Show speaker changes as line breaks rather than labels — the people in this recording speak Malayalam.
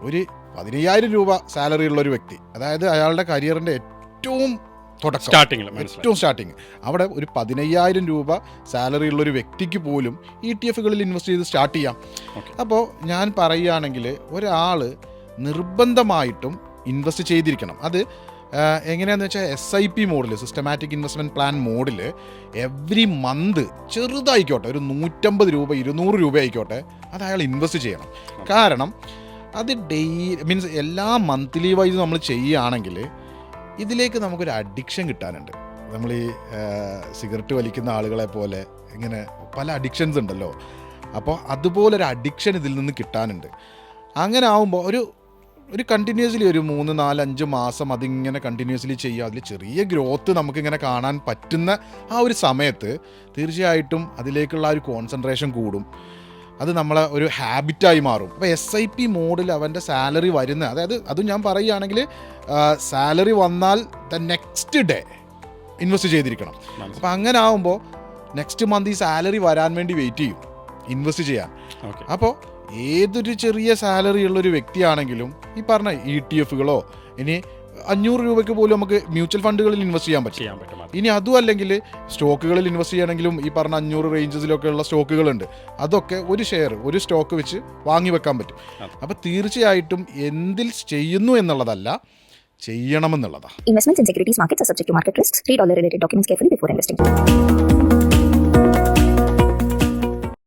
ഒരു 15,000 രൂപ സാലറി ഉള്ള ഒരു വ്യക്തി, അതായത് അയാളുടെ കരിയറിൻ്റെ ഏറ്റവും സ്റ്റാർട്ടിങ് അവിടെ ഒരു 15,000 രൂപ സാലറി ഉള്ള ഒരു വ്യക്തിക്ക് പോലും ETF-കളിൽ ഇൻവെസ്റ്റ് ചെയ്ത് സ്റ്റാർട്ട് ചെയ്യാം. അപ്പോൾ ഞാൻ പറയുകയാണെങ്കിൽ ഒരാൾ നിർബന്ധമായിട്ടും ഇൻവെസ്റ്റ് ചെയ്തിരിക്കണം. അത് എങ്ങനെയാണെന്ന് വെച്ചാൽ SIP മോഡിൽ, സിസ്റ്റമാറ്റിക് ഇൻവെസ്റ്റ്മെൻറ്റ് പ്ലാൻ മോഡിൽ എവ്രി മന്ത് ചെറുതായിക്കോട്ടെ, ഒരു 150 രൂപ 200 രൂപ ആയിക്കോട്ടെ, അത് അയാൾ ഇൻവെസ്റ്റ് ചെയ്യണം. കാരണം അത് മീൻസ് എല്ലാ മന്ത്ലി വൈസ് നമ്മൾ ചെയ്യുകയാണെങ്കിൽ ഇതിലേക്ക് നമുക്കൊരു അഡിക്ഷൻ കിട്ടാനുണ്ട്. നമ്മൾ ഈ സിഗരറ്റ് വലിക്കുന്ന ആളുകളെ പോലെ ഇങ്ങനെ പല അഡിക്ഷൻസ് ഉണ്ടല്ലോ. അപ്പോൾ അതുപോലൊരു അഡിക്ഷൻ ഇതിൽ നിന്ന് കിട്ടാനുണ്ട്. അങ്ങനെ ആകുമ്പോൾ ഒരു കണ്ടിന്യൂസ്ലി ഒരു 3, 4, 5 മാസം അതിങ്ങനെ കണ്ടിന്യൂസ്ലി ചെയ്യുക, അതിൽ ചെറിയ ഗ്രോത്ത് നമുക്കിങ്ങനെ കാണാൻ പറ്റുന്ന ആ ഒരു സമയത്ത് തീർച്ചയായിട്ടും അതിലേക്കുള്ള ഒരു കോൺസെൻട്രേഷൻ കൂടും. അത് നമ്മളെ ഒരു ഹാബിറ്റായി മാറും. അപ്പോൾ SIP മോഡിൽ അവൻ്റെ സാലറി വരുന്ന, അതായത് അതും ഞാൻ പറയുകയാണെങ്കിൽ സാലറി വന്നാൽ നെക്സ്റ്റ് ഡേ ഇൻവെസ്റ്റ് ചെയ്തിരിക്കണം. അപ്പോൾ അങ്ങനെ ആകുമ്പോൾ നെക്സ്റ്റ് മന്ത് ഈ സാലറി വരാൻ വേണ്ടി വെയിറ്റ് ചെയ്യും ഇൻവെസ്റ്റ് ചെയ്യാൻ. അപ്പോൾ ഏതൊരു ചെറിയ സാലറി ഉള്ളൊരു വ്യക്തിയാണെങ്കിലും ഈ പറഞ്ഞ ETF-കളോ ഇനി 500 രൂപയ്ക്ക് പോലും നമുക്ക് മ്യൂച്വൽ ഫണ്ടുകളിൽ ഇൻവെസ്റ്റ് ചെയ്യാൻ പറ്റും. ഇനി അതും അല്ലെങ്കിൽ സ്റ്റോക്കുകളിൽ ഇൻവെസ്റ്റ് ചെയ്യണമെങ്കിലും ഈ പറഞ്ഞ 500 റേഞ്ചസിലൊക്കെ ഉള്ള സ്റ്റോക്കുകളുണ്ട്. അതൊക്കെ ഒരു ഷെയർ, ഒരു സ്റ്റോക്ക് വെച്ച് വാങ്ങി വെക്കാൻ പറ്റും. അപ്പോൾ തീർച്ചയായിട്ടും എന്തിൽ ചെയ്യുന്നു എന്നുള്ളതല്ല, ചെയ്യണമെന്നുള്ളതാണ്.
Investments in securities markets are subject to market risks. Read all the related documents carefully before investing.